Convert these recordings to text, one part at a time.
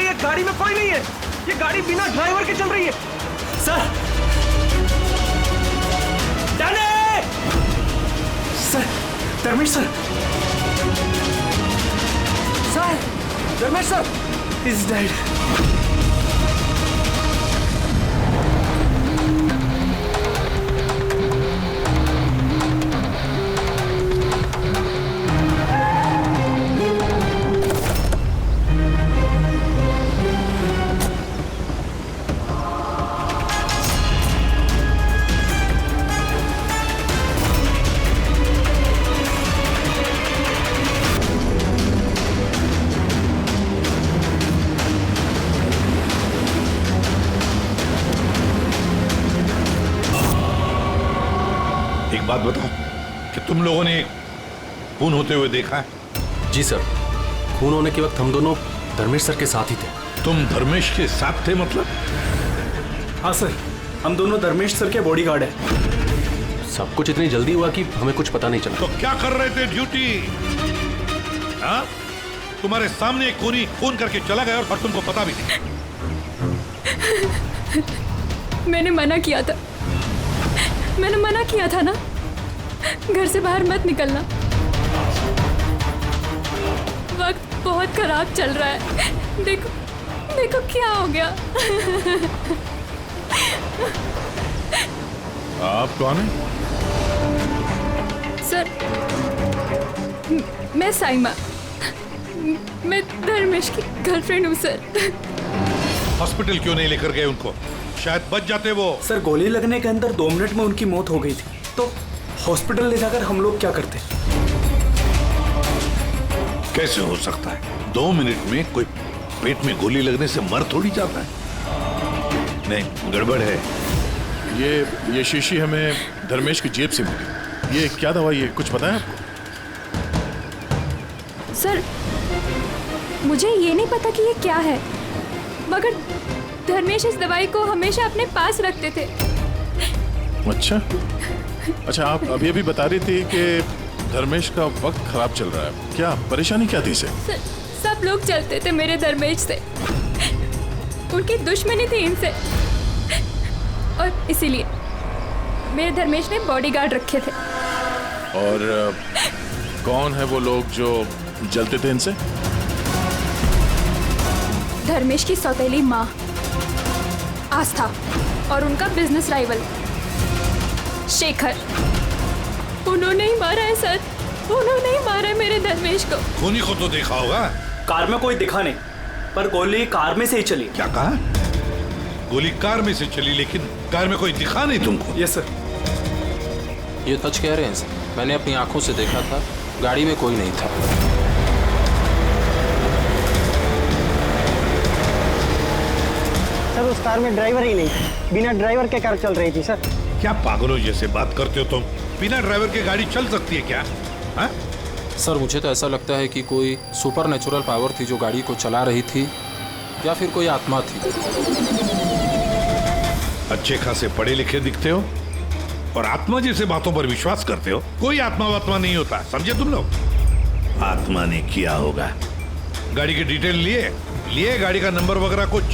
अरे ये गाड़ी में कोई नहीं है, ये गाड़ी बिना ड्राइवर के चल रही है। Sir sir Dharmesh sir Dharmesh sir is dead. बात बताओ कि तुम लोगों ने खून होते हुए देखा है? जी सर, खून होने के वक्त हम दोनों धर्मेश सर के साथ ही थे। तुम धर्मेश के साथ थे मतलब? हाँ सर, हम दोनों धर्मेश सर के बॉडीगार्ड हैं। सब कुछ इतनी जल्दी हुआ कि हमें कुछ पता नहीं चला। तो क्या कर रहे थे ड्यूटी? हाँ, तुम्हारे सामने एक खूनी खून करके चला गया और तुमको पता भी नहीं। मैंने मना किया था ना, घर से बाहर मत निकलना। वक्त बहुत खराब चल रहा है। देखो क्या हो गया। आप कौन हैं? सर, मैं साइमा, मैं धर्मेश की गर्लफ्रेंड हूँ सर। हॉस्पिटल क्यों नहीं लेकर गए उनको? शायद बच जाते वो। सर, गोली लगने के अंदर 2 मिनट में उनकी मौत हो गई थी, तो हॉस्पिटल ले जाकर हम लोग क्या करते? कैसे हो सकता है? 2 मिनट में कोई पेट में गोली लगने से मर थोड़ी जाता है। नहीं, गड़बड़ है। ये शीशी हमें धर्मेश की जेब से मिली। ये क्या दवाई है, कुछ पता है आपको? सर, मुझे ये नहीं पता कि ये क्या है, मगर धर्मेश इस दवाई को हमेशा अपने पास रखते थे। अच्छा, आप अभी बता रही थी कि धर्मेश का वक्त खराब चल रहा है। क्या परेशानी क्या थी इसे? सब लोग चलते थे मेरे धर्मेश से, उनकी दुश्मनी थी इनसे, और इसीलिए मेरे धर्मेश ने बॉडीगार्ड रखे थे। और कौन है वो लोग जो जलते थे इनसे? धर्मेश की सौतेली माँ आस्था और उनका बिजनेस राइवल शेखर। उन्होंने ही मारा है सर, उन्होंने ही मारा है मेरे धर्मेश को। खूनी को तो देखा होगा। कार में कोई दिखा नहीं, पर गोली कार में से ही चली। क्या कहा? गोली कार में से चली, लेकिन कार में कोई दिखा नहीं तुमको? Yes sir. ये सच कह रहे हैं सर, मैंने अपनी आंखों से देखा था, गाड़ी में कोई नहीं था। सर, उस कार में ड्राइवर ही नहीं था, बिना ड्राइवर के कार चल रही थी सर। क्या पागलों जैसे बात करते हो तुम? बिना ड्राइवर के गाड़ी चल सकती है क्या? हा? सर, मुझे तो ऐसा लगता है कि कोई सुपर नेचुरल पावर थी जो गाड़ी को चला रही थी, या फिर कोई आत्मा थी। अच्छे खासे पढ़े लिखे दिखते हो और आत्मा जैसे बातों पर विश्वास करते हो। कोई आत्मा वात्मा नहीं होता, समझे तुम लोग? आत्मा ने किया होगा। गाड़ी की डिटेल लिए गाड़ी का नंबर वगैरह कुछ?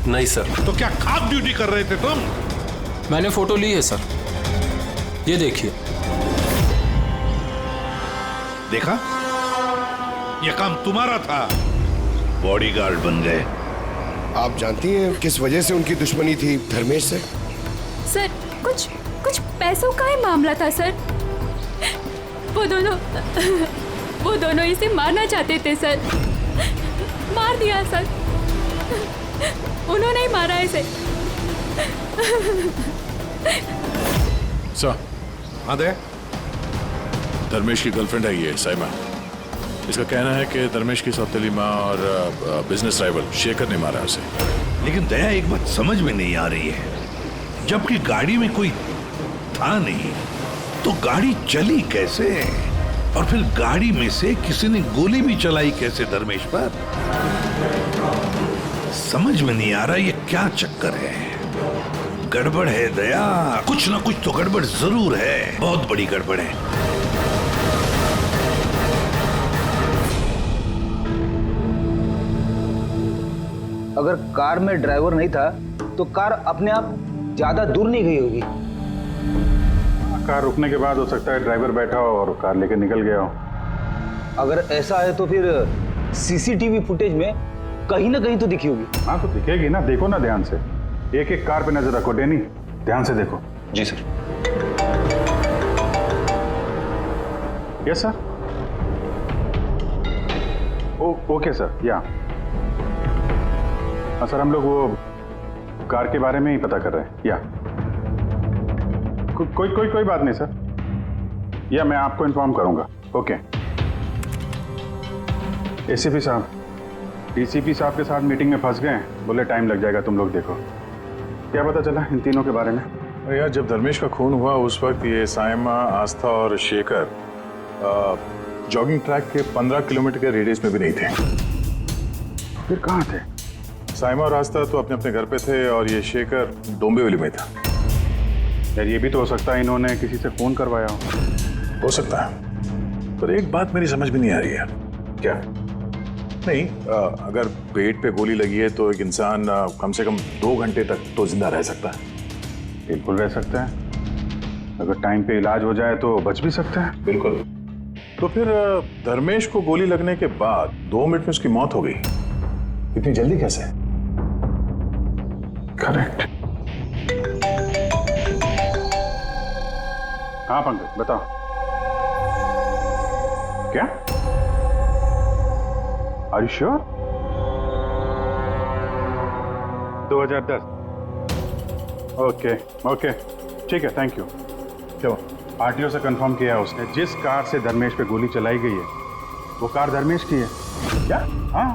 नहीं सर। तो क्या खास ड्यूटी कर रहे थे तुम? मैंने फोटो ली है सर, ये देखिए। देखा, ये काम तुम्हारा था, बॉडीगार्ड बन गए। आप जानती हैं किस वजह से उनकी दुश्मनी थी धर्मेश से? सर, कुछ पैसों का ही मामला था सर। वो दोनों इसे मारना चाहते थे सर। मार दिया सर, उन्होंने ही मारा इसे। सर, हाँ दे। धर्मेश की गर्लफ्रेंड है ये साइमा। इसका कहना है कि धर्मेश की सौतेली माँ और बिजनेस राइवल शेखर ने मारा उसे। लेकिन दया, एक बात समझ में नहीं आ रही है, जबकि गाड़ी में कोई था नहीं तो गाड़ी चली कैसे? और फिर गाड़ी में से किसी ने गोली भी चलाई कैसे धर्मेश पर? समझ में नहीं आ रहा ये क्या चक्कर है। गड़बड़ है दया, कुछ ना कुछ तो गड़बड़ जरूर है, बहुत बड़ी गड़बड़ है। अगर कार में ड्राइवर नहीं था तो कार अपने आप ज्यादा दूर नहीं गई होगी। कार रुकने के बाद हो सकता है ड्राइवर बैठा हो और कार लेके निकल गया हो। अगर ऐसा है तो फिर सीसीटीवी फुटेज में कहीं ना कहीं तो दिखी होगी। हाँ तो दिखेगी ना, देखो ना ध्यान से, एक एक कार पे नजर रखो। डैनी ध्यान से देखो। जी sir. Yes sir. Okay sir. या हाँ सर, हम लोग वो कार के बारे में ही पता कर रहे हैं। या कोई बात नहीं सर, या मैं आपको इन्फॉर्म करूंगा। ओके। एसीपी साहब डीसीपी साहब के साथ मीटिंग में फंस गए, बोले टाइम लग जाएगा, तुम लोग देखो। क्या पता चला इन तीनों के बारे में? यार जब धर्मेश का खून हुआ उस वक्त ये साइमा, आस्था और शेखर जॉगिंग ट्रैक के 15 किलोमीटर के रेडियस में भी नहीं थे। फिर कहाँ थे? साइमा और आस्था तो अपने अपने घर पे थे और ये शेखर डोंबिवली में था। यार ये भी तो हो सकता है इन्होंने किसी से फोन करवाया हो सकता है, पर एक बात मेरी समझ में नहीं आ रही है। क्या? नहीं, अगर पेट पे गोली लगी है तो एक इंसान कम से कम 2 घंटे तक तो जिंदा रह सकता है। बिल्कुल रह सकता है, अगर टाइम पे इलाज हो जाए तो बच भी सकता है। बिल्कुल। तो फिर धर्मेश को गोली लगने के बाद 2 मिनट में उसकी मौत हो गई, इतनी जल्दी कैसे? करेक्ट। हाँ पंकज बताओ। क्या? Are you sure? 2010। ओके ठीक है, थैंक यू। क्यों? आरटीओ से कंफर्म किया उसने, जिस कार से धर्मेश पे गोली चलाई गई है वो कार धर्मेश की है। क्या? हाँ।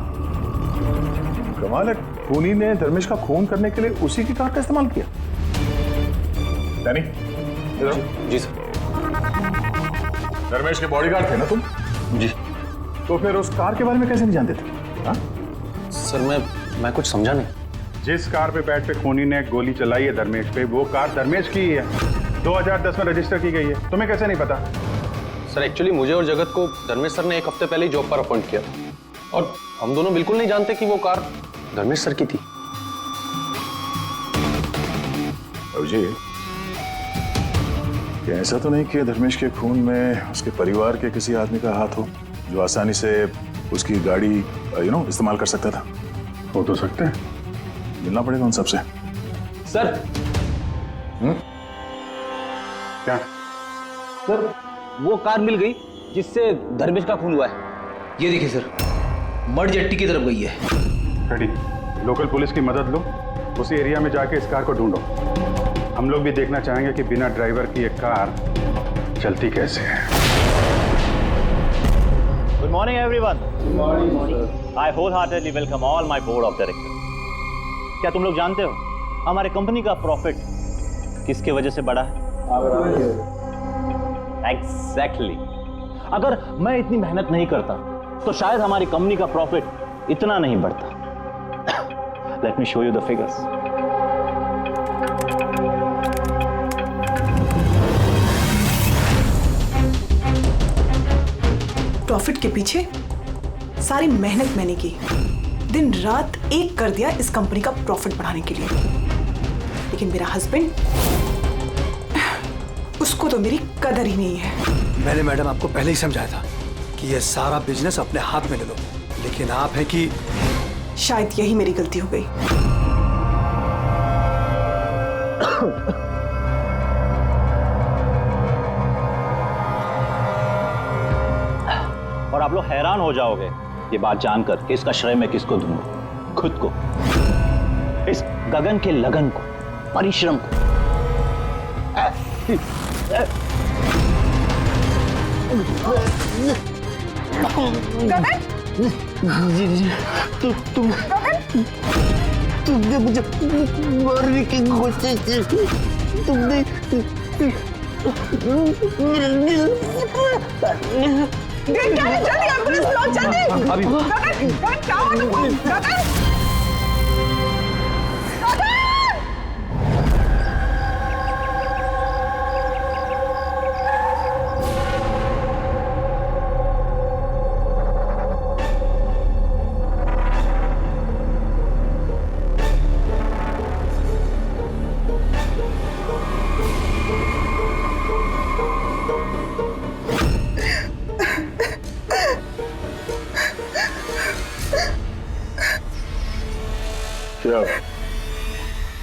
कमाल है, खूनी ने धर्मेश का खून करने के लिए उसी की कार का इस्तेमाल किया। यानी जी सर। धर्मेश के बॉडीगार्ड थे ना तुम? जी। तो फिर उस कार के बारे में कैसे नहीं जानते थे? हाँ? सर मैं कुछ समझा नहीं। जिस कार पे बैठ के खूनी ने गोली चलाई है धर्मेश पे, वो कार धर्मेश की ही है, 2010 में रजिस्टर की गई है। तुम्हें कैसे नहीं पता? सर एक्चुअली मुझे और जगत को धर्मेश सर ने 1 हफ्ते पहले ही जॉब पर अपॉइंट किया और हम दोनों बिल्कुल नहीं जानते कि वो कार धर्मेश सर की थी। जी, क्या ऐसा तो नहीं कि धर्मेश के खून में उसके परिवार के किसी आदमी का हाथ हो जो आसानी से उसकी गाड़ी इस्तेमाल कर सकता था? हो तो सकते हैं, मिलना पड़ेगा उन सबसे। सर। क्या? सर वो कार मिल गई जिससे धर्मेश का खून हुआ है। ये देखिए सर, मड जेट्टी की तरफ गई है। रेडी, लोकल पुलिस की मदद लो, उसी एरिया में जाके इस कार को ढूंढो। हम लोग भी देखना चाहेंगे कि बिना ड्राइवर की एक कार चलती कैसे है। Good morning everyone. I whole heartedly welcome all my board of director. क्या तुम लोग जानते हो हमारे कंपनी का प्रॉफिट किसके वजह से बढ़ा है? एग्जैक्टली। अगर मैं इतनी मेहनत नहीं करता तो शायद हमारी कंपनी का प्रॉफिट इतना नहीं बढ़ता। Let me show you the figures. Profit के पीछे सारी मेहनत मैंने की, दिन रात एक कर दिया इस कंपनी का प्रॉफिट बढ़ाने के लिए। लेकिन मेरा हस्बैंड, उसको तो मेरी कदर ही नहीं है। मैंने मैडम आपको पहले ही समझाया था कि ये सारा बिजनेस अपने हाथ में ले लो, लेकिन आप हैं कि शायद यही मेरी गलती हो गई। और आप लोग हैरान हो जाओगे ये बात जानकर कि इसका श्रेय मैं किसको दूंगा। खुद को, इस गगन के लगन को, परिश्रम को। तुमने मुझे मारने की कोशिश की। तुमने जल्दी एम्बुलेंस बुलाओ, जल्दी। अभी गगन, क्या हुआ तुमको? गगन,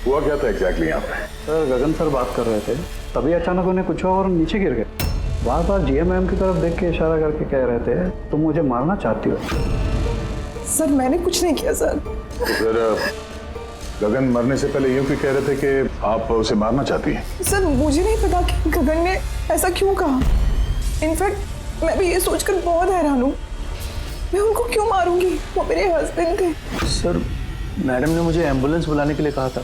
हुआ क्या था एग्जैक्टली यहाँ पे? सर गगन सर बात कर रहे थे, तभी अचानक उन्हें कुछ हुआ और नीचे गिर गए। बार बार जीएम मैम की तरफ देख के इशारा करके कह रहे थे तुम मुझे मारना चाहती हो। सर मैंने कुछ नहीं किया सर। तो फिर गगन मरने से पहले यूं क्यों कह रहे थे कि आप उसे मारना चाहती हैं? सर मुझे नहीं पता कि गगन ने ऐसा क्यों कहा। इनफैक्ट मैं भी ये सोचकर बहुत हैरान हूँ, मैं उनको क्यों मारूंगी, वो मेरे हस्बैंड थे। सर मैडम ने मुझे एम्बुलेंस बुलाने के लिए कहा था,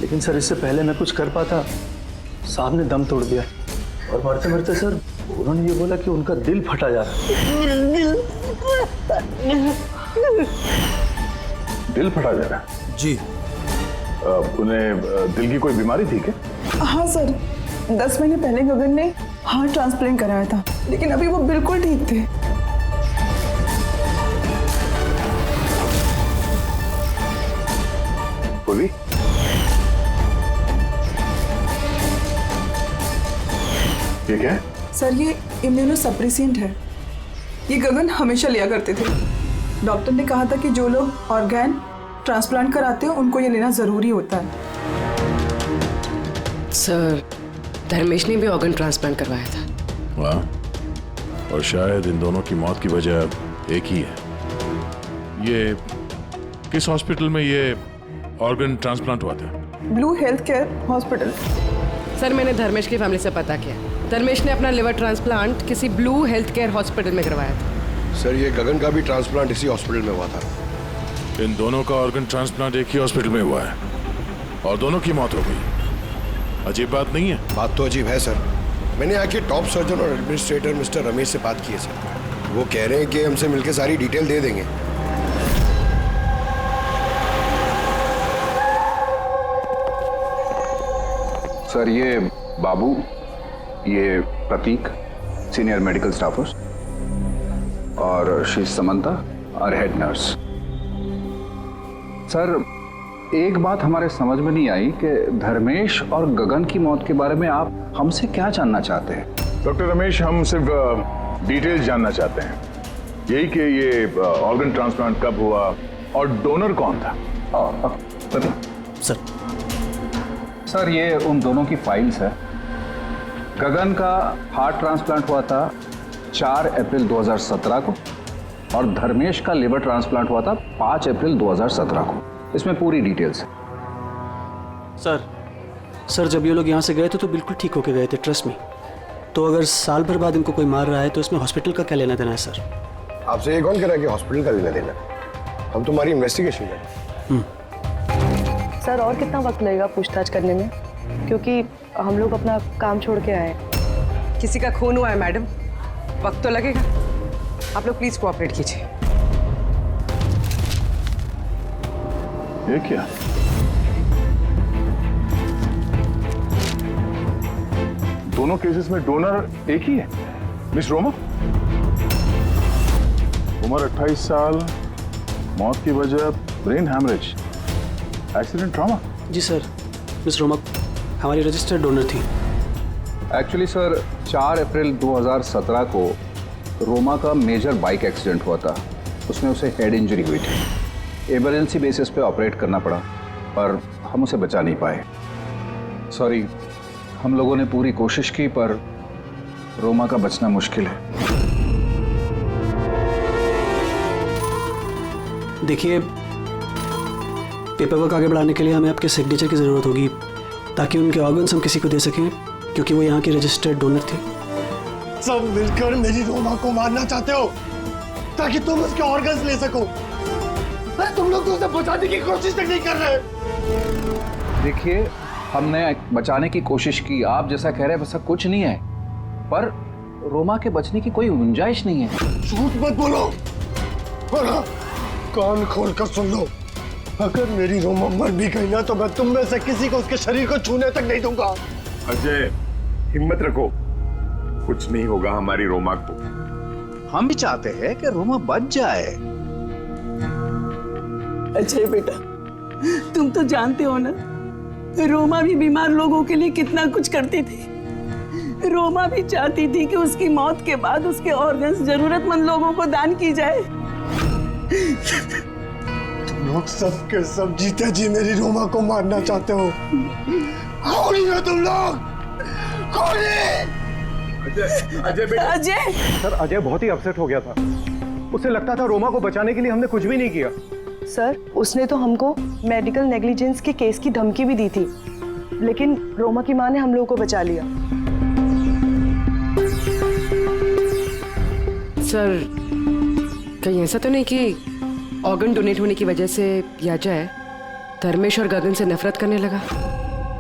लेकिन सर इससे पहले मैं कुछ कर पाता साहब ने दम तोड़ दिया। और मरते मरते सर उन्होंने ये बोला कि उनका दिल फटा जा रहा है। दिल फटा जा रहा है? जी। उन्हें दिल की कोई बीमारी थी क्या? हाँ सर, 10 महीने पहले गगन ने हार्ट ट्रांसप्लांट कराया था, लेकिन अभी वो बिल्कुल ठीक थे। बोली? ये क्या है? सर ये इम्यूनोसप्रेसेंट है, ये गगन हमेशा लिया करते थे। डॉक्टर ने कहा था कि जो लोग ऑर्गन ट्रांसप्लांट कराते हैं उनको ये लेना जरूरी होता है। सर धर्मेश ने भी ऑर्गन ट्रांसप्लांट करवाया था। वाह, और शायद इन दोनों की मौत की वजह एक ही है। ये किस हॉस्पिटल में ये ऑर्गन ट्रांसप्लांट हुआ था? Blue health care hospital. Sir मैंने धर्मेश की फैमिली से पता किया, धर्मेश ने अपना लिवर ट्रांसप्लांट किसी ब्लू हेल्थ केयर हॉस्पिटल में करवाया था। सर ये गगन का भी ट्रांसप्लांट इसी हॉस्पिटल में हुआ था। इन दोनों का ऑर्गन ट्रांसप्लांट एक ही हॉस्पिटल में हुआ है और दोनों की मौत हो गई। अजीब बात नहीं है? बात तो अजीब है सर। मैंने आके टॉप सर्जन और एडमिनिस्ट्रेटर मिस्टर रमेश से बात की है सर। वो कह रहे हैं कि हमसे मिलकर सारी डिटेल दे देंगे। सर ये बाबू, ये प्रतीक, सीनियर मेडिकल स्टाफर्स, और शी समंता और हेड नर्स। सर एक बात हमारे समझ में नहीं आई कि धर्मेश और गगन की मौत के बारे में आप हमसे क्या जानना चाहते हैं? डॉक्टर रमेश, हम सिर्फ डिटेल्स जानना चाहते हैं, यही कि ये ऑर्गन ट्रांसप्लांट कब हुआ और डोनर कौन था। सर ये उन दोनों की फाइल्स है। गगन का हार्ट ट्रांसप्लांट हुआ था 4 अप्रैल 2017 को और धर्मेश का लिवर ट्रांसप्लांट हुआ था 5 अप्रैल 2017 को। इसमें पूरी डिटेल्स है। सर जब ये लोग यहाँ से गए थे तो बिल्कुल ठीक होके गए थे, ट्रस्ट मी। तो अगर साल भर बाद इनको कोई मार रहा है तो इसमें हॉस्पिटल का क्या लेना देना है सर? आपसे ये कौन कह रहा है कि हॉस्पिटल का लेना देना? हम तुम्हारी इन्वेस्टिगेशन करें। सर और कितना वक्त लगेगा पूछताछ करने में, क्योंकि हम लोग अपना काम छोड़ के आए। किसी का खून हुआ है मैडम, वक्त तो लगेगा। आप लोग प्लीज कोऑपरेट कीजिए। ये क्या? दोनों केसेस में डोनर एक ही है, मिस रोमा। उम्र 28 साल, मौत की वजह ब्रेन हैमरेज, एक्सीडेंट ट्रॉमा। जी सर, मिस रोमा हमारी रजिस्टर्ड डोनर थी। एक्चुअली सर 4 अप्रैल 2017 को रोमा का मेजर बाइक एक्सीडेंट हुआ था। उसमें उसे हेड इंजरी हुई थी। इमरजेंसी बेसिस पे ऑपरेट करना पड़ा, पर हम उसे बचा नहीं पाए। सॉरी, हम लोगों ने पूरी कोशिश की पर रोमा का बचना मुश्किल है। देखिए, पेपर वर्क आगे बढ़ाने के लिए हमें आपके सिग्नेचर की ज़रूरत होगी ताकि उनके ऑर्गन्स हम किसी को दे सकें, क्योंकि वो यहाँ की रजिस्टर्ड डोनर थे। सब मिलकर मेरी रोमा को मारना चाहते हो ताकि तुम उसके ऑर्गन्स ले सको। अरे तुम लोग तो उसे बचाने की कोशिश तक नहीं कर रहे। देखिए, हमने बचाने की कोशिश की, आप जैसा कह रहे हैं वैसा कुछ नहीं है, पर रोमा के बचने की कोई गुंजाइश नहीं है। झूठ मत बोलो, कान खोल कर सुन लो। अगर मेरी रोमा मर भी गई ना तो मैं तुम में से किसी को उसके शरीर को छूने तक नहीं दूंगा। अजय, हिम्मत रखो, कुछ नहीं होगा हमारी रोमा को। हम भी चाहते हैं कि रोमा बच जाए। अजय बेटा, तुम तो जानते हो ना, रोमा भी बीमार लोगों के लिए कितना कुछ करती थी। रोमा भी चाहती थी कि उसकी मौत के बाद उसके ऑर्गन्स जरूरतमंद लोगों को दान की जाए। तुम लोग सब के सब जीते जी मेरी रोमा को मारना चाहते हो। कौन हो तुम लोग? कौन है? अजय बेटा। अजय सर अजय बहुत ही अपसेट हो गया था। उसे लगता था रोमा को बचाने के लिए हमने कुछ भी नहीं किया। सर उसने तो हमको मेडिकल नेग्लिजेंस के केस की धमकी भी दी थी, लेकिन रोमा की माँ ने हम लोगों को बचा लिया। सर कहीं ऐसा तो नहीं कि ऑर्गन डोनेट होने की वजह से याजा धर्मेश और गगन से नफरत करने लगा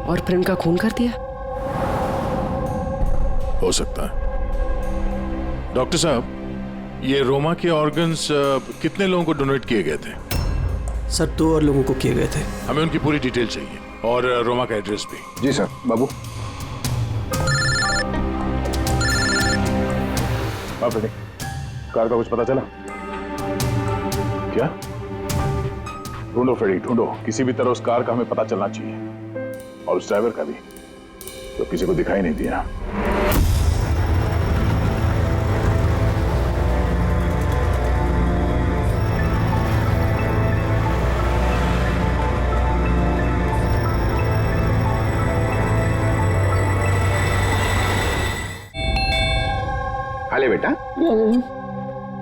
और फिर उनका खून कर दिया? हो सकता है। डॉक्टर साहब, ये रोमा के ऑर्गन्स कितने लोगों को डोनेट किए गए थे? सर 2 और लोगों को किए गए थे। हमें उनकी पूरी डिटेल चाहिए और रोमा का एड्रेस भी। जी सर। बाबू कार का कुछ पता चला क्या? ढूंढो फ्रेडी, ढूंढो। किसी भी तरह उस कार का हमें पता चलना चाहिए और उस ड्राइवर का भी, तो किसी को दिखाई नहीं दिया। खा ले बेटा,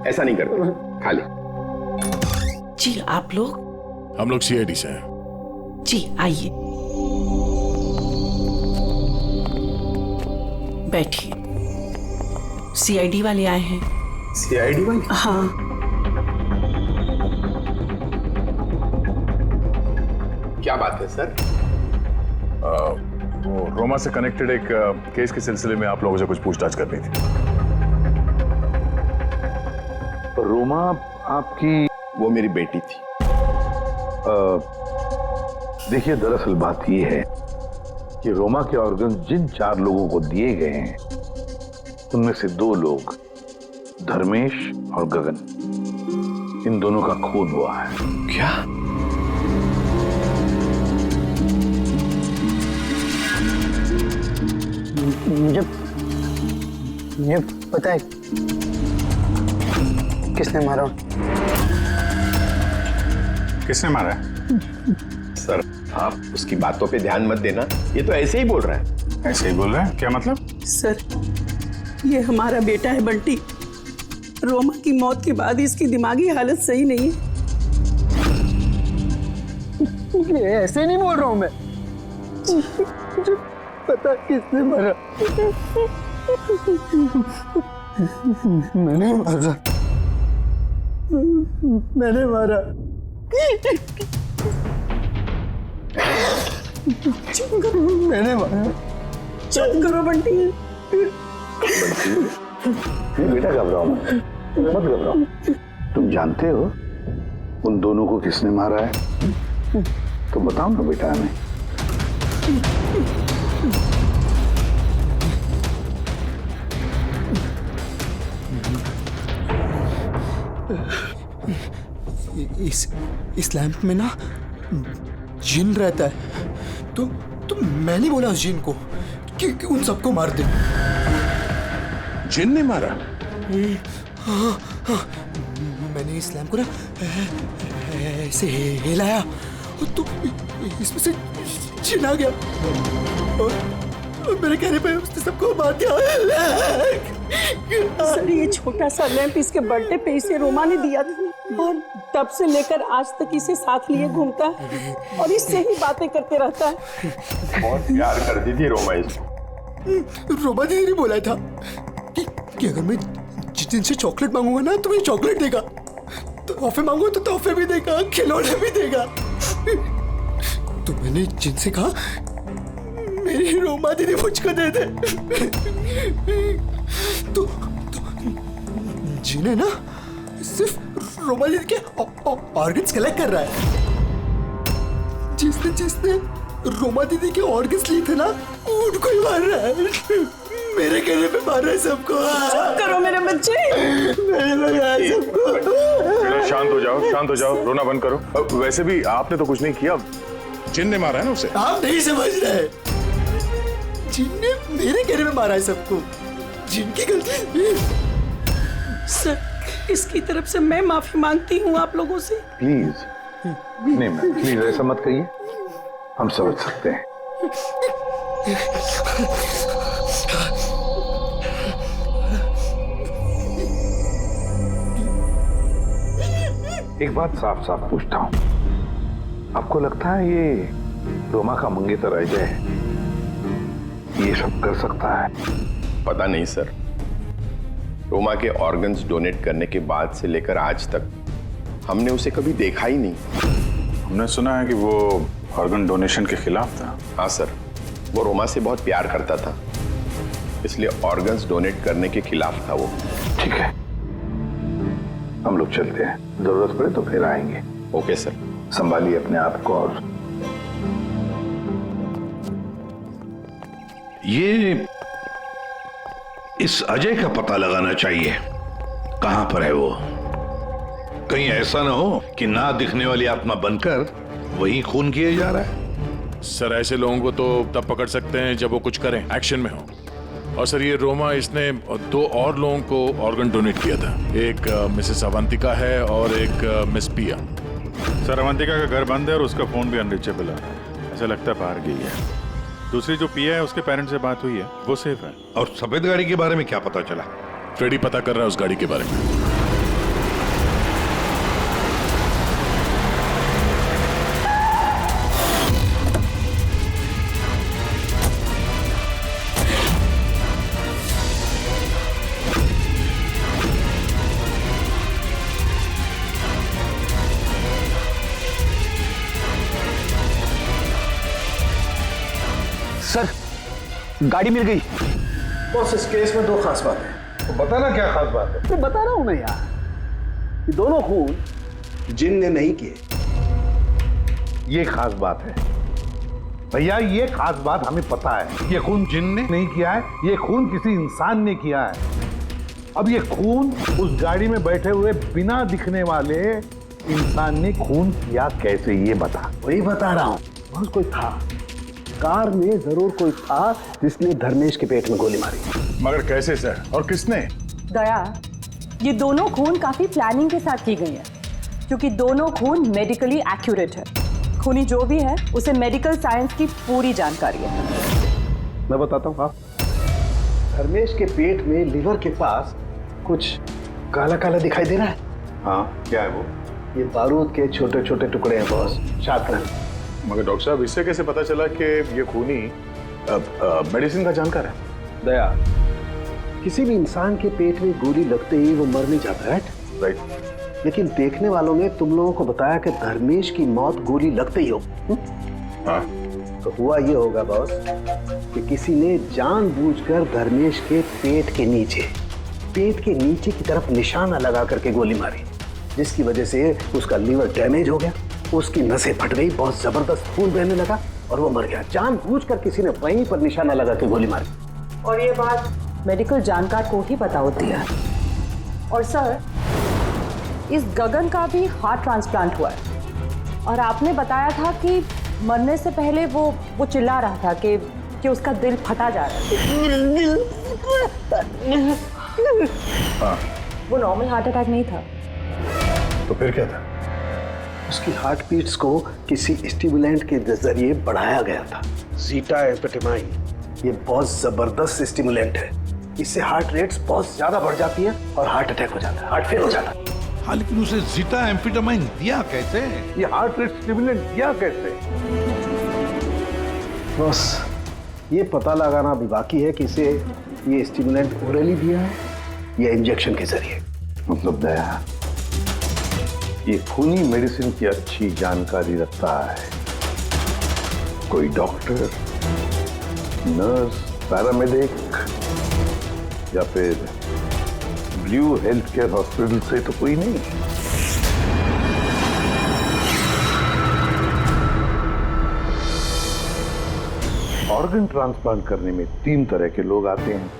ऐसा नहीं करते, खा ले। जी आप लोग? हम लोग सीआईडी से हैं। जी आइए बैठिए। सीआईडी वाले आए हैं। सीआईडी वाले? हाँ। क्या बात है सर? वो रोमा से कनेक्टेड एक केस के सिलसिले में आप लोगों से कुछ पूछताछ करनी थी। रोमा आपकी? वो मेरी बेटी थी। देखिए, दरअसल बात यह है कि रोमा के ऑर्गन जिन 4 लोगों को दिए गए हैं उनमें से 2 लोग, धर्मेश और गगन, इन दोनों का खून हुआ है। क्या? मुझे पता है किसने मारा। किसने मारा है? सर आप उसकी बातों पे ध्यान मत देना, ये तो ऐसे ही बोल रहा है। ऐसे ही बोल रहा है? क्या मतलब? सर ये हमारा बेटा है बंटी। रोमा की मौत के बाद इसकी दिमागी हालत सही नहीं है। ऐसे नहीं बोल रहा हूं मैं। मुझे पता किसने मारा। मैंने मारा। मैंने मारा। मैंने मारा। चुप करो बंटी। बेटा घबराओ मत घबराओ। तुम जानते हो उन दोनों को किसने मारा है? तो बताओ ना बेटा हमें। इस लैंप में ना जिन रहता है, तो मैंने बोला उस जिन को कि उन सबको मार दे। जिन ने मारा? हाँ, मैंने इस लैंप को ना ऐसे हिलाया तो इसमें से जिन आ गया और मेरे कहने पे उसने सबको मार दिया। सर ये छोटा सा लैंप इसके बर्थडे पे इसे रोमा ने दिया था और तब से लेकर आज तक इसे साथ लिए घूमता है और इससे ही बातें करते रहता है। बहुत प्यार करती थी रोमा इसको। रोमा दीदी ने बोला था कि अगर मैं जिन से चॉकलेट मांगूंगा ना तो मुझे चॉकलेट देगा, तो तोहफे मांगूंगा तो तोहफे भी देगा, खिलौने भी देगा। तो मैंने जिनसे कहा मेरी रोमा दीदी मुझको दे दे। तो जिन्हें ना सिर्फ रोमा दीदी के ऑर्गन्स कलेक्ट कर रहा है। जिसने रोमा दीदी के ऑर्गन्स लिए थे ना उनको ही मार रहा है। मेरे कहने पे मार रहा है सबको। चुप करो मेरे बच्चे। मैंने मारा है सबको। शांत हो जाओ, शांत हो जाओ, रोना बंद करो। वैसे भी आपने तो कुछ नहीं किया, जिन ने मारा है ना उसे। आप नहीं समझ रहे, जिन ने मेरे कहने पे मारा है सबको। जिनकी गलती। सर इसकी तरफ से मैं माफी मांगती हूँ आप लोगों से। प्लीज नहीं मैम, प्लीज ऐसा मत कहिए, हम समझ सकते हैं। एक बात साफ साफ पूछता हूं, आपको लगता है ये रोमा का मंगेतर अजय ये सब कर सकता है? पता नहीं सर, रोमा के ऑर्गन्स डोनेट करने के बाद से लेकर आज तक हमने उसे कभी देखा ही नहीं। हमने सुना है कि वो ऑर्गन डोनेशन के खिलाफ था। हाँ सर, वो रोमा से बहुत प्यार करता था, इसलिए ऑर्गन्स डोनेट करने के खिलाफ था वो। ठीक है, हम लोग चलते हैं, जरूरत पड़े तो फिर आएंगे। Okay sir. संभालिए अपने आप को। और ये इस अजय का पता लगाना चाहिए, कहां पर है वो। कहीं ऐसा ना हो कि ना दिखने वाली आत्मा बनकर वही खून किए जा रहा है। सर ऐसे लोगों को तो तब पकड़ सकते हैं जब वो कुछ करें, एक्शन में हो। और सर ये रोमा, इसने 2 और लोगों को ऑर्गन डोनेट किया था। एक मिसेस अवंतिका है और एक मिस पिया। सर अवंतिका का घर बंद है और उसका फोन भी अनरीचेबल है, ऐसा लगता है बाहर गई है। दूसरी जो पिया है उसके पेरेंट्स से बात हुई है, वो सेफ है। और सफेद गाड़ी के बारे में क्या पता चला? फ्रेडी पता कर रहा है उस गाड़ी के बारे में। सर गाड़ी मिल गई। बॉस इस केस में 2 खास बात है। तो बताना क्या खास बात है? मैं बता रहा हूं ना यार, ये दोनों खून जिन ने नहीं किए। ये खास बात है भैया, ये खास बात हमें पता है। ये खून जिन ने नहीं किया है, ये खून किसी इंसान ने किया है। अब ये खून उस गाड़ी में बैठे हुए बिना दिखने वाले इंसान ने खून किया कैसे, ये बता। वही बता रहा हूं, बहुत कोई था कार में, जरूर कोई था जिसने धर्मेश के पेट में गोली मारी। मगर कैसे सर, और किसने? दया, ये दोनों खून काफी प्लानिंग के साथ की गई है, क्योंकि दोनों खून मेडिकली एक्यूरेट है। खूनी जो भी है उसे मेडिकल साइंस की पूरी जानकारी है। मैं बताता हूँ। धर्मेश के पेट में लिवर के पास कुछ काला काला दिखाई दे रहा है। हाँ, क्या है वो? ये बारूद के छोटे छोटे टुकड़े हैं बॉस, छात्र। मगर डॉक्टर साहब, इससे कैसे पता चला कि ये खूनी मेडिसिन का जानकार है? दया, किसी भी इंसान के पेट में गोली लगते ही वो मर नहीं जाता है, राइट? लेकिन देखने वालों ने तुम लोगों को बताया कि धर्मेश की मौत गोली लगते ही हो। हाँ। तो हुआ ये होगा बॉस कि किसी ने जानबूझकर धर्मेश के पेट के नीचे की तरफ निशाना लगा करके गोली मारी, जिसकी वजह से उसका लीवर डैमेज हो गया, उसकी नसें फट गई, बहुत जबरदस्त खून बहने लगा और वो मर गया। जानबूझकर किसी ने वहीं पर निशाना लगा के गोली मारी। और ये बात मेडिकल जानकार को ही पता होती है। और सर, इस गगन का भी हार्ट ट्रांसप्लांट हुआ है और आपने बताया था कि मरने से पहले वो चिल्ला रहा था कि उसका दिल फटा जा रहा है। हाँ। वो नॉर्मल हार्ट अटैक नहीं था। तो फिर क्या था? उसकी हार्ट बीट्स को किसी स्टिमुलेंट के जरिए बढ़ाया गया था, जीटा एम्फेटामाइन। ये बहुत जबरदस्त स्टिमुलेंट है, इससे हार्ट रेट्स बहुत ज्यादा बढ़ जाती है और हार्ट अटैक हो जाता है, हार्ट फेल हो जाता है। हाँ, लेकिन उसे जीटा एम्फेटामाइन दिया कैसे? ये हार्ट रेट स्टिमुलेंट दिया कैसे? बस ये पता लगाना भी बाकी है कि इसे ये स्टिमुलेंट ओरली दिया है या इंजेक्शन के जरिए। मतलब दया, ये खूनी मेडिसिन की अच्छी जानकारी रखता है कोई डॉक्टर, नर्स, पैरामेडिक या फिर ब्लू हेल्थ केयर हॉस्पिटल से तो कोई नहीं। ऑर्गन ट्रांसप्लांट करने में 3 तरह के लोग आते हैं।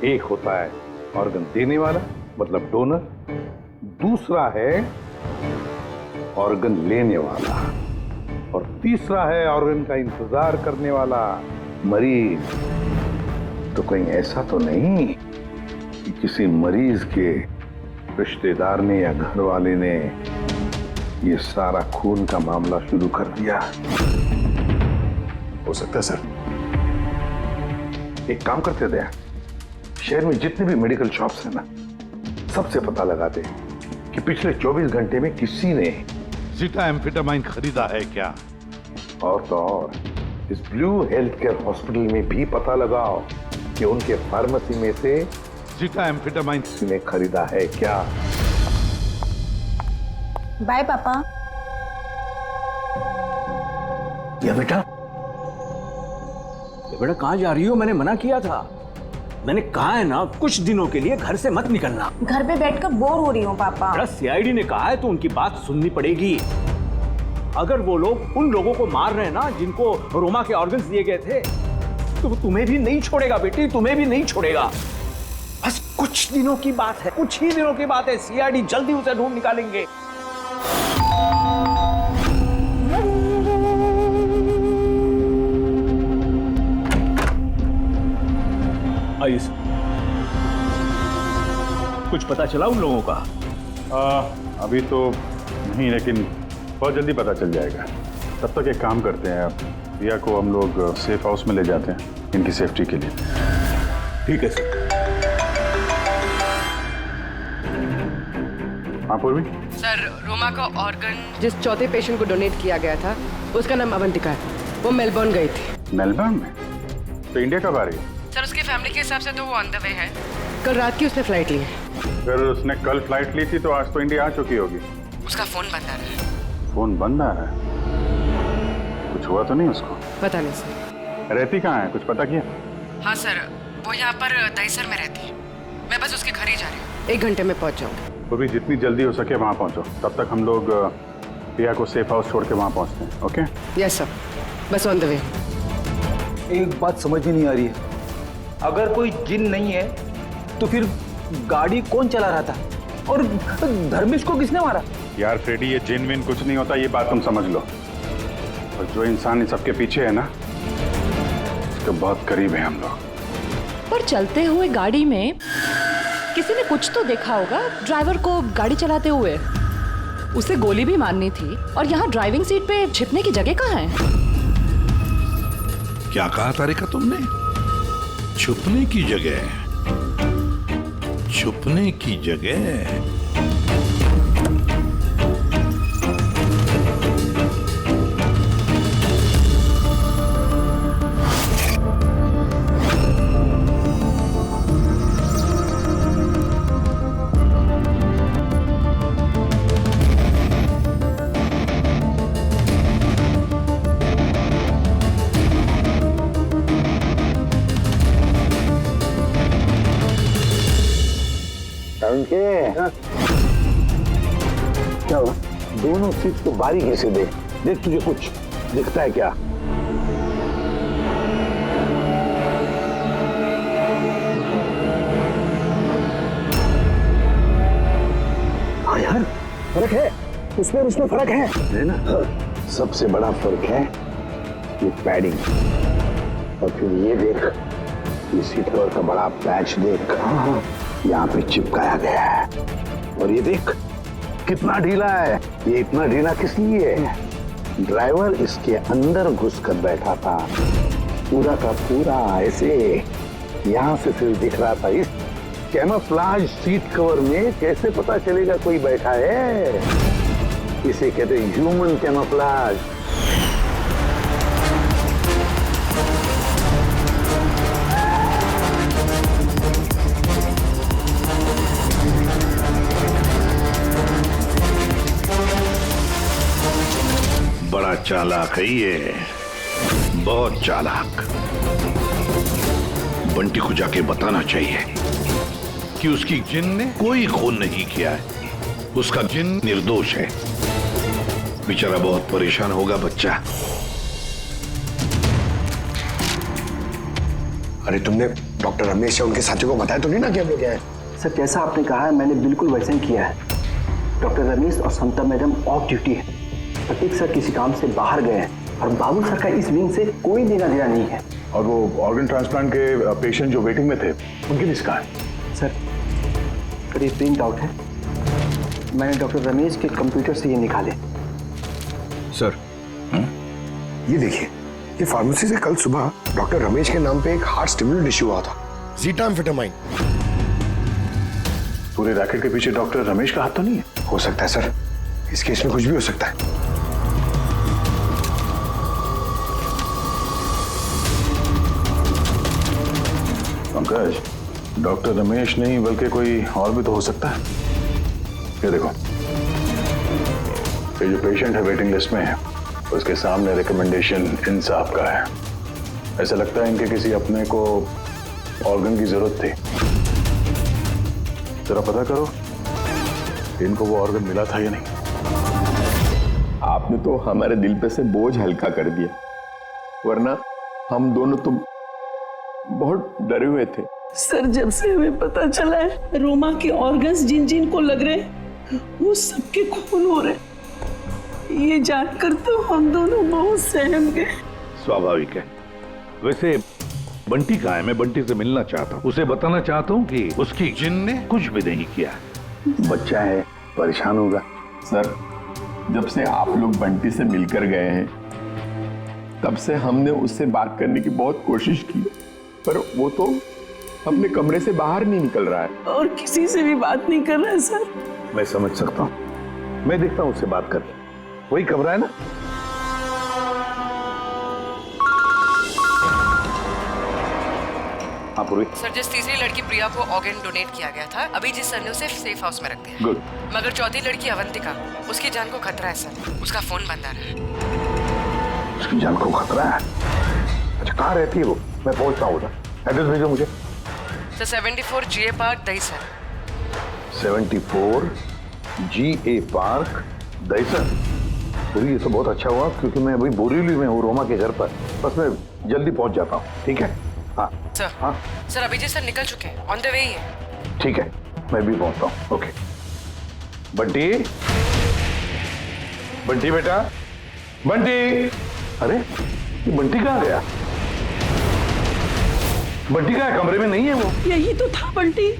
एक होता है ऑर्गन देने वाला, मतलब डोनर। दूसरा है ऑर्गन लेने वाला, और तीसरा है ऑर्गन का इंतजार करने वाला, मरीज। तो कहीं ऐसा तो नहीं कि किसी मरीज के रिश्तेदार ने या घर वाले ने ये सारा खून का मामला शुरू कर दिया। हो सकता है सर। एक काम करते थे, शहर में जितने भी मेडिकल शॉप्स हैं ना, सबसे पता लगाते कि पिछले 24 घंटे में किसी ने जीटा एम्फेटामाइन खरीदा है क्या। और तो और इस ब्लू हेल्थ केयर हॉस्पिटल में भी पता लगाओ कि उनके फार्मेसी में से जीटा एम्फेटामाइन ने खरीदा है क्या। बाय पापा। या बेटा कहाँ जा रही हो? मैंने मना किया था। मैंने कहा है ना, कुछ दिनों के लिए घर से मत निकलना। घर पे बैठकर बोर हो रही हूँ पापा। सीआईडी ने कहा है तो उनकी बात सुननी पड़ेगी। अगर वो लोग उन लोगों को मार रहे हैं ना जिनको रोमा के ऑर्गन्स दिए गए थे, तो वो तुम्हें भी नहीं छोड़ेगा बेटी, तुम्हें भी नहीं छोड़ेगा। बस कुछ दिनों की बात है, कुछ ही दिनों की बात है। सीआईडी जल्दी उसे ढूंढ निकालेंगे। आइए सर। कुछ पता चला उन लोगों का? अभी तो नहीं, लेकिन बहुत जल्दी पता चल जाएगा। तब तक एक काम करते हैं, रिया को हम लोग सेफ हाउस में ले जाते हैं इनकी सेफ्टी के लिए। ठीक है सर। हाँ पूर्वी। सर, रोमा का ऑर्गन जिस चौथे पेशेंट को डोनेट किया गया था, उसका नाम अवंतिका है। वो मेलबर्न गई थी। मेलबर्न में? तो इंडिया कब आ रही है? सर, उसकी फैमिली के हिसाब से तो वो ऑन द वे है। कल रात की उसने फ्लाइट ली है। अगर उसने कल फ्लाइट ली थी तो आज तो इंडिया आ चुकी होगी। उसका फोन बंद आ रहा है। फोन बंद आ रहा है? कुछ हुआ तो नहीं उसको? पता नहीं सर। रहती कहाँ है, कुछ पता किया? हाँ सर, वो यहाँ पर दहीसर में रहती है। मैं बस उसके घर ही जा रही हूँ। 1 घंटे में पहुँच जाऊँगी। तो भी जितनी जल्दी हो सके वहाँ पहुँचो। तब तक हम लोग रिया को सेफ हाउस छोड़ के वहाँ पहुँचते हैं। ओके? यस सर, बस ऑन द वे। एक बात समझ में नहीं आ रही है, अगर कोई जिन नहीं है तो फिर गाड़ी कौन चला रहा था और धर्मेश को किसने मारा? यार फ्रेडी, ये जिन विन कुछ नहीं होता, ये बात तुम समझ लो। और जो इंसान इन सबके पीछे है ना, उसके बहुत करीब है हम लोग। पर चलते हुए गाड़ी में किसी ने कुछ तो देखा होगा ड्राइवर को गाड़ी चलाते हुए। उसे गोली भी मारनी थी और यहाँ ड्राइविंग सीट पे छिपने की जगह कहाँ है? क्या कहा तारिका तुमने? छुपने की जगह? छुपने की जगह? क्या हुआ? दोनों सीट को बारीकी से देख, तुझे कुछ दिखता है क्या? हाँ यार, फर्क है उसमें, उसमें फर्क है ना? सबसे बड़ा फर्क है ये पैडिंग। और फिर ये देख, ये सीट कवर का बड़ा पैच देख, यहाँ पे चिपकाया गया है। और ये देख कितना ढीला है। ये इतना ढीला किस लिए है? ड्राइवर इसके अंदर घुस कर बैठा था, पूरा का पूरा ऐसे यहाँ से सिर्फ दिख रहा था। इस कैमोफ्लेज सीट कवर में कैसे पता चलेगा कोई बैठा है? इसे कहते हैं ह्यूमन कैमोफ्लेज। बड़ा चालाक है ये, बहुत चालाक। बंटी को जाके बताना चाहिए कि उसकी जिन ने कोई खून नहीं किया है, उसका जिन निर्दोष है। बेचारा बहुत परेशान होगा बच्चा। अरे तुमने डॉक्टर रमेश या उनके साथियों को बताया तो नहीं ना कि हम लोग क्या है? सर, जैसा आपने कहा है मैंने बिल्कुल वैसे ही किया है। डॉक्टर रमेश और समता मैडम ऑफ ड्यूटी है। प्रतीक सर किसी काम से बाहर गए हैं और बाबू सर का इस विंग से कोई लेना देना नहीं है। और वो ऑर्गन ट्रांसप्लांट के पेशेंट जो वेटिंग में थे, उनकी लिस्ट कहाँ है? सर, करीब प्रिंट आउट है। मैंने डॉक्टर रमेश के कंप्यूटर से ये निकाले। सर ये देखिए, ये फार्मेसी से कल सुबह डॉक्टर रमेश के नाम पे एक हार्ट स्टिमुलेंट इश्यू हुआ था, ज़ीटाम्फेटामाइन। पूरे रैकेट के पीछे डॉक्टर रमेश का हाथ तो नहीं है? हो सकता है सर, इस केस में कुछ भी हो सकता है। पंकज, डॉक्टर रमेश नहीं बल्कि कोई और भी तो हो सकता है। ये देखो, ये जो पेशेंट है वेटिंग लिस्ट में है, उसके सामने रिकमेंडेशन इंसाफ का है। ऐसा लगता है इनके किसी अपने को ऑर्गन की जरूरत थी। जरा पता करो इनको वो ऑर्गन मिला था या नहीं। आपने तो हमारे दिल पे से बोझ हल्का कर दिया, वरना हम दोनों तो बहुत डरे हुए थे। सर, जब से हमें पता चला है रोमा के ऑर्गन्स जिन जिन को लग रहे हैं वो सबके खून हो रहे, ये जानकर तो हम दोनों बहुत सहम गए। स्वाभाविक है। वैसे बंटी कहाँ है? मैं बंटी से मिलना चाहता हूँ, उसे बताना चाहता हूँ कि उसकी जिन ने कुछ भी नहीं किया। बच्चा है, परेशान होगा। सर, जब से आप लोग बंटी से मिलकर गए हैं तब से हमने उससे बात करने की बहुत कोशिश की, पर वो तो अपने कमरे से बाहर नहीं निकल रहा है और किसी से भी बात नहीं कर रहा है। सर, मैं समझ सकता हूँ, मैं देखता हूँ उससे बात कर। वही कमरा है ना? हाँ पूर्वी। सर, जिस तीसरी लड़की प्रिया को ऑर्गन डोनेट किया गया था, अभी जिस सर ने उसे सेफ हाउस में रख दिया। गुड। मगर चौथी लड़की अवंतिका, उसकी जान को खतरा है सर, उसका फोन बंद आ रहा है। उसकी जान को खतरा है? अच्छा, कहाँ रहती है वो? मैं पहुंचता हूँ उधर। एड्रेस भेजो मुझे। Sir 74 GA park Dahisar. 74 GA park Dahisar. पूरी, ये तो बहुत अच्छा हुआ क्योंकि मैं अभी बोरीवली में हूँ रोमा के घर पर। बस मैं जल्दी पहुंच जाता हूँ, ठीक है? हाँ सर। हाँ सर, अभिजीत सर निकल चुके हैं, ऑन द वे ही है। ठीक है, मैं भी पहुंचता हूँ। ओके। बंटी, बंटी बेटा, बंटी। अरे ये बंटी कहाँ गया? बंटी कहाँ? कमरे में नहीं है वो? यही तो था बंटी,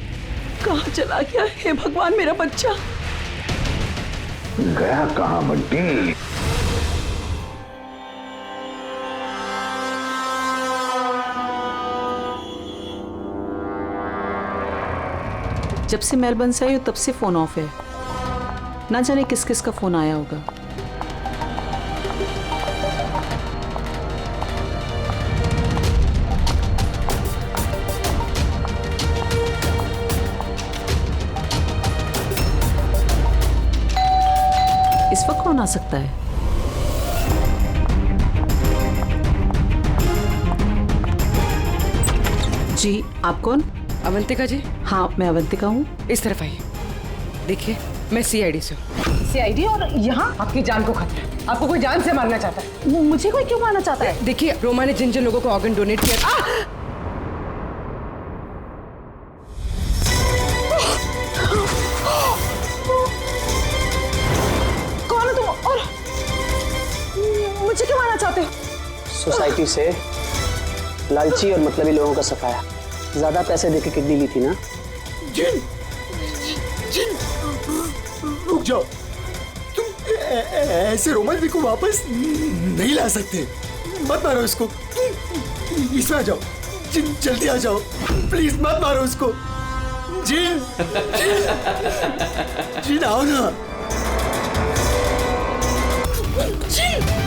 कहाँ चला गया? हे भगवान, मेरा बच्चा गया कहाँ बंटी? जब से मेलबर्न से आई हो तब से फोन ऑफ है, ना जाने किस किस का फोन आया होगा। इस वक्त कौन आ सकता है? जी, आप कौन? अवंतिका जी। हाँ, मैं अवंतिका हूँ। इस तरफ आइए। देखिए, मैं CID से हूँ। CID? और यहाँ आपकी जान को खतरा है। आपको कोई जान से मारना चाहता है। मुझे कोई क्यों मारना चाहता है? देखिए, रोमा ने जिन जिन लोगों को ऑर्गन डोनेट किया। कौन हो तुम और मुझे क्यों मारना चाहते हो? सोसाइटी से लालची और मतलबी लोगों का सफाया। ज्यादा पैसे देके किडनी ली थी ना? जिन, जिन, रुक जाओ। तुम ऐसे रोमा जी को वापस नहीं ला सकते। मत मारो इसको। इसमें आ जाओ। जिन, जल्दी आ जाओ। प्लीज मत मारो उसको। जिन, जिन आओ ना। जिन।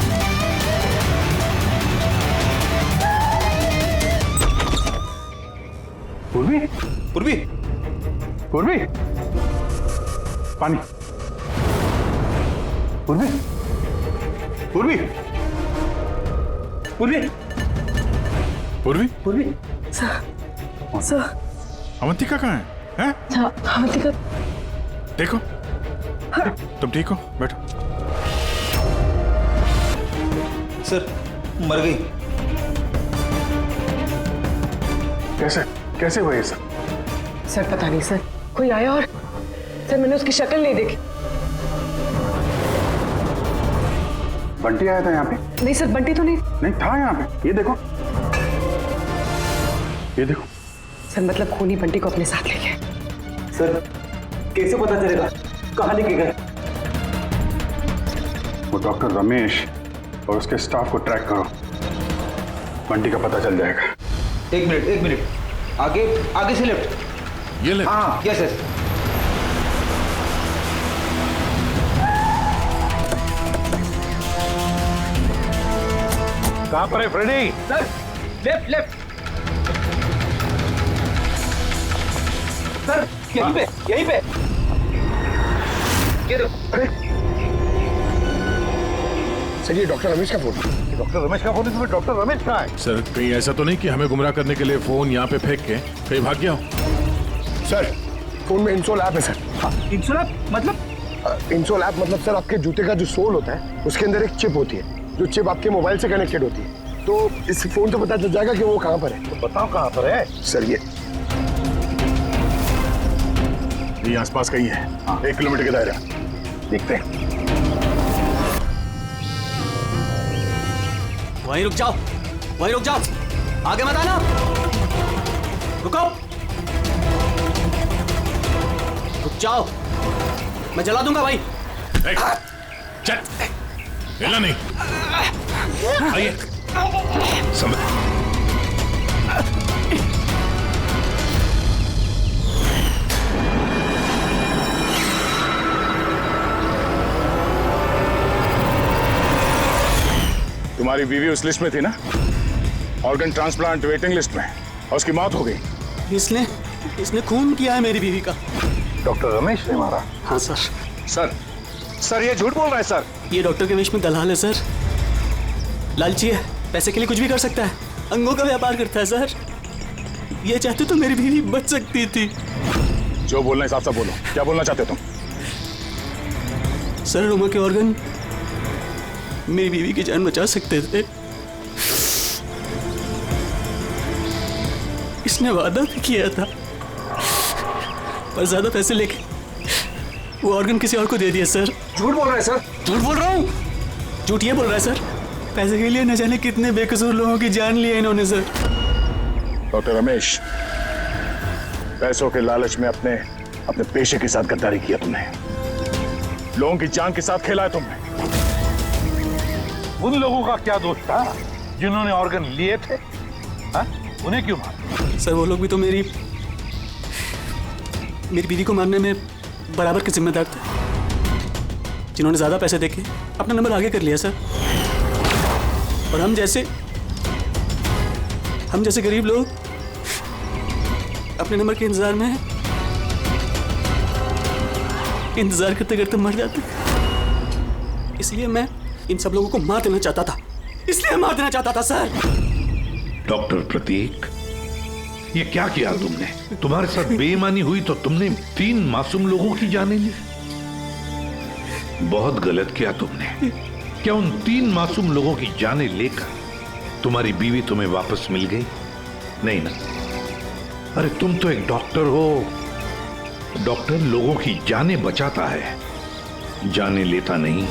पूर्वी, पूर्वी, पूर्वी, पानी। पूर्वी, पूर्वी, पूर्वी, पूर्वी, पूर्वी। सर, अवंतिका कहाँ है? हैं? अवंतिका। देखो, तुम ठीक हो? बैठो। सर, मर गई। कैसे? कैसे हुआ ये सब? सर पता नहीं सर, कोई आया और सर मैंने उसकी शक्ल नहीं देखी। बंटी आया था यहाँ पे? नहीं सर, बंटी तो नहीं। नहीं था यहाँ पे। ये देखो, ये देखो। सर मतलब खूनी बंटी को अपने साथ ले गए। सर कैसे पता चलेगा? कहाँ लेके गए? वो डॉक्टर रमेश और उसके स्टाफ को ट्रैक करो, बंटी का पता चल जाएगा। एक मिनट, आगे से लेफ्ट। ये लेफ्ट? हाँ, यस यस। कहां पर है फ्रेडी? Sir, left. सर, यहीं पे। ये देखो। सर, ये डॉक्टर रमेश का फोन। डॉक्टर रमेश का फोन है, तुम्हें डॉक्टर रमेश कहाँ है? सर, कहीं ऐसा तो नहीं कि हमें गुमराह करने के लिए फोन यहाँ पे फेंक के कहीं भाग गया हो? सर, फोन में इंसोल ऐप है सर। इंसोल ऐप मतलब? इंसोल ऐप मतलब सर, आपके जूते का जो सोल होता है उसके अंदर एक चिप होती है, जो चिप आपके मोबाइल से कनेक्टेड होती है। तो इस फोन से पता चल जाएगा कि वो कहाँ पर है। तो बताओ कहाँ पर है? सर, ये आसपास कहीं है। हाँ, 1 किलोमीटर के दायरा। देखते हैं। वहीं रुक जाओ, आगे मत आना। रुको, रुक जाओ, मैं जला दूंगा भाई। चल, हिला नहीं। आइए। तुम्हारी बीवी उस लिस्ट में थी ना, ऑर्गन ट्रांसप्लांट वेटिंग लिस्ट में, और उसकी मौत हो गई। इसने खून किया है मेरी बीवी का। डॉक्टर रमेश ने मारा? हाँ सर। सर, ये झूठ बोल रहा है सर। ये डॉक्टर के वेश में दलाल है सर, लालची है, पैसे के लिए कुछ भी कर सकता है, अंगों का व्यापार करता है सर। ये चाहते तो मेरी बीवी बच सकती थी। जो बोलना है साफ साफ बोलो, क्या बोलना चाहते तुम? सर, रोमा के ऑर्गन मेरी बीवी की जान बचा सकते थे। इसने वादा भी किया था, पर ज्यादा पैसे लेके वो ऑर्गन किसी और को दे दिया सर। झूठ बोल रहा है सर। झूठ बोल रहा हूँ, झूठ ये बोल रहा है सर। पैसे के लिए न जाने कितने बेकसूर लोगों की जान ली है इन्होंने सर। डॉक्टर रमेश, पैसों के लालच में अपने पेशे के साथ गद्दारी किया तुमने, लोगों की जान के साथ खेला है तुमने। उन लोगों का क्या दोष था जिन्होंने ऑर्गन लिए थे? हा? उन्हें क्यों मारा? सर, वो लोग भी तो मेरी बीवी को मारने में बराबर के जिम्मेदार थे, जिन्होंने ज्यादा पैसे देके अपना नंबर आगे कर लिया सर। और हम जैसे गरीब लोग अपने नंबर के इंतजार में इंतजार करते करते मर जाते। इसलिए मैं इन सब लोगों को मार देना चाहता था सर। डॉक्टर प्रतीक, ये क्या किया तुमने? तुम्हारे साथ बेईमानी हुई तो तुमने 3 मासूम लोगों की जानें ली। बहुत गलत किया तुमने। क्या उन 3 मासूम लोगों की जानें लेकर तुम्हारी बीवी तुम्हें वापस मिल गई? नहीं ना। अरे तुम तो एक डॉक्टर हो। डॉक्टर लोगों की जानें बचाता है, जानें लेता नहीं।